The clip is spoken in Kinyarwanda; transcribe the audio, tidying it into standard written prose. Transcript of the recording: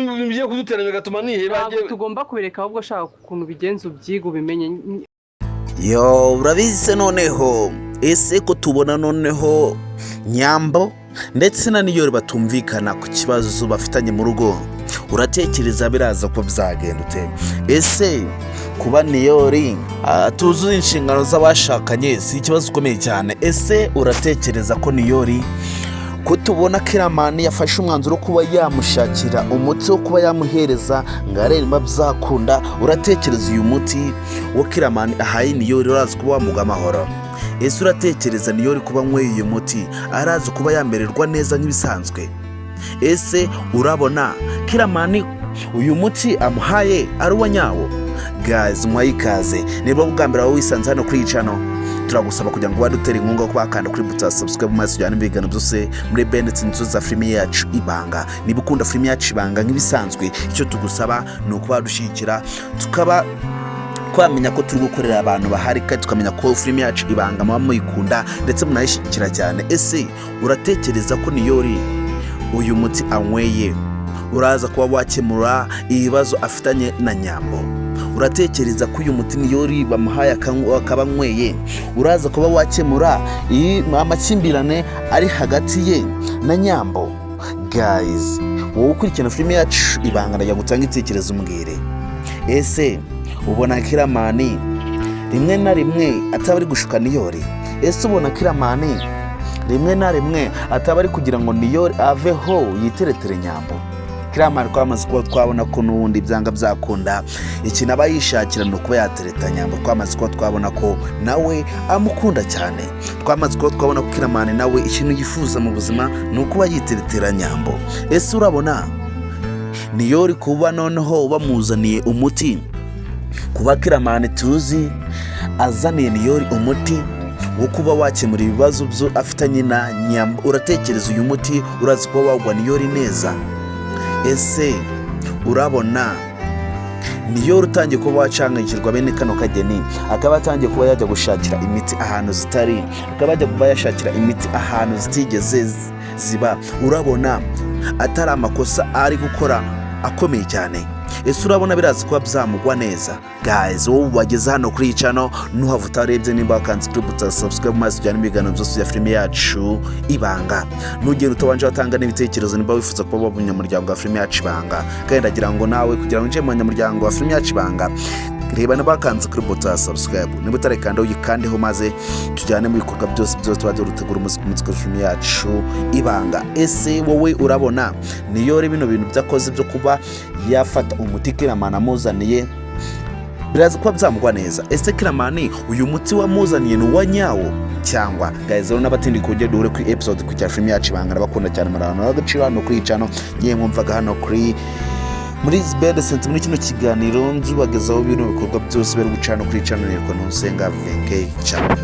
ntibigiye kuduteranya gatuma niheba ntabwo tugomba kubireka ahubwo shaka ukuntu bigenza ubyiga ubimenye. Yo urabizi noneho ese ko tubona noneho Nyambo ndetse na Niyori batumvikana ku kibazo bafitanye mu rugo, uratekereza biraza ko byagenda ute? Ese kuba Niyori tuzuye inshingano z'abashakanye si ikibazo ukomeye cyane? Ese uratekereza ko Niyori ko tubona Killaman yafashe umwanzuro kuba yamushakira umuti wo kuba yamuhereza ngo arebe byakunda, uratekereza uyu muti wo Killaman ahaye Niyori urazi kuba wamuga amahoro? Ese uratekereza Niyori kuba nyweye uyu muti arazi kuba yamererwa neza nk'ibisanzwe? Ese urabona Killaman uyu muti amuhaye ari uwa nyawo? Guys, mwayikaze niba bwa mbere wowe wisanze hano kuri channel, turagusaba kugira ngo wadutere inkunga kwa kanda kuri buta subscribe maze ujyane ibigano byose muri Benetsi nzu za filime yacu Ibanga. Niba ukunda filime yacu Ibanga nk'ibisanzwe, icyo tugusaba ni ukuba dushyigikira tukaba kwamenya ko turi gukorera abantu bahari kandi tukamenya ko filime yacu Ibanga muba muyikunda ndetse munayishyigikira cyane. Ese uratekereza ko Niyori uyu muti anyweye uraza kuba wakemura ibibazo afitanye na Nyambo? Uratekereza ko uyu muti Niyori bamuhaye akaba anyweye uraza kuba wakemura amakimbirane ari hagati ye na Nyambo? Guys, wowe ukurikirana filime yacu Ibanga ndajya gutanga itekerezo umbwire, ese ubona Killaman rimwe na rimwe ataba ari gushuka Niyori? Ese ubona Killaman rimwe na rimwe ataba ari kugira ngo Niyori aveho yiteretere Nyambo? Killaman twamaze kuba twabona ko n'ubundi byanga byakunda iki naba yishakira no kuba yatereta Nyambo. Twamaze kuba twabona ko nawe amukunda cyane, twamaze kuba twabona ko Killaman nawe ikintu yifuza mu buzima ni ukuba yiteretera Nyambo. Ese urabona Niyori kuba noneho bamuzaniye umuti, kuba Killaman tuzi azaniye Niyori umuti wo kuba wakemura ibibazo byo afitanye na Nyambo, uratekereza uyu muti urazi kuba wagwa Niyori neza? Ese urabona Niyori utangiye kuba wacanganyikirwa bene kano kageni, akaba atangiye kuba yajya gushakira imiti ahantu zitari, akaba yajya kuba yashakira imiti ahantu zitigeze ziba? Urabona atari amakosa ari gukora akomeye cyane? Ese urabona birazi kuba byamugwa neza? Guys, wowe wageze hano kuri channel nuhava utarebye nimba wakanze kuri buta subscribe maze ujyane ibigano byose bya filime yacu Ibanga. Nugenda utabanje watanga n'ibitekerezo nimba wifuza kuba umunyamuryango wa filime yacu Ibanga, kandi ndagira ngo nawe kugira ngo uje mu munyamuryango wa filime yacu Ibanga reba nabakanze kuri buta subscribe, niba utarekanda uyikandeho maze tujyane mu bikorwa byose tuba dutegura umuziki wa filime yacu Ibanga. Ese wowe urabona Niyori bino bintu byakoze byo kuba yafata umuti Killaman amuzaniye biraza kuba byamugwa neza? Ese Killaman uyu muti wamuzaniye ni uwa nyawo cyangwa? Guys, rero n'abatindi kujye duhure kuri episode ku cya filime yacu Ibanga, bakunda cyane marano n'agaciro hano kuri channel. Ngiye mwumvaga hano kuri muri Benetsi muri kino kiganiro nzubagezaho bino bikorwa byose bari gucana kuri channel yitwa Ntusenga VK channel.